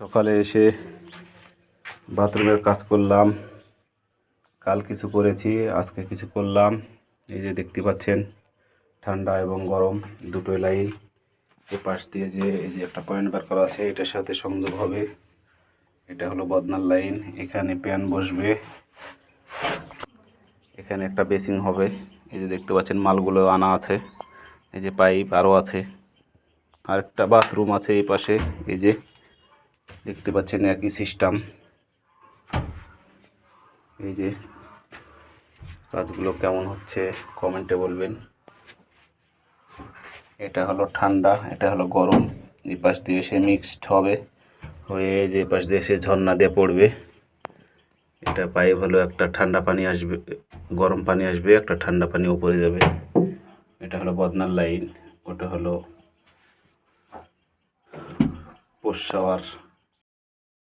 সকালে এসে বাথরুমের কাজ করলাম। কাল কিছু করেছি, আজকে কিছু করলাম। এই যে দেখতে পাচ্ছেন ঠান্ডা এবং গরম দুটোই লাইন। এ পাশ দিয়ে যে এই যে একটা পয়েন্ট বার করা আছে, এটার সাথে সংযোগ হবে। এটা হলো বদনার লাইন। এখানে প্যান বসবে, এখানে একটা বেসিং হবে। এই যে দেখতে পাচ্ছেন মালগুলো আনা আছে। এই যে পাইপ আরও আছে। আরেকটা বাথরুম আছে এই পাশে। এই যে দেখতে পাচ্ছেন একই সিস্টেম। এই যে কাজগুলো কেমন হচ্ছে কমেন্টে বলবেন। এটা হলো ঠান্ডা, এটা হলো গরম। এই পাশ দিয়ে এসে মিক্সড হবে, হয়ে যে পাশ দিয়ে এসে ঝর্ণা দিয়ে পড়বে। এটা পাইপ হলো, একটা ঠান্ডা পানি আসবে, গরম পানি আসবে, একটা ঠান্ডা পানি উপরে যাবে। এটা হলো বদনার লাইন, ওটা হলো পোষ শাওয়ার।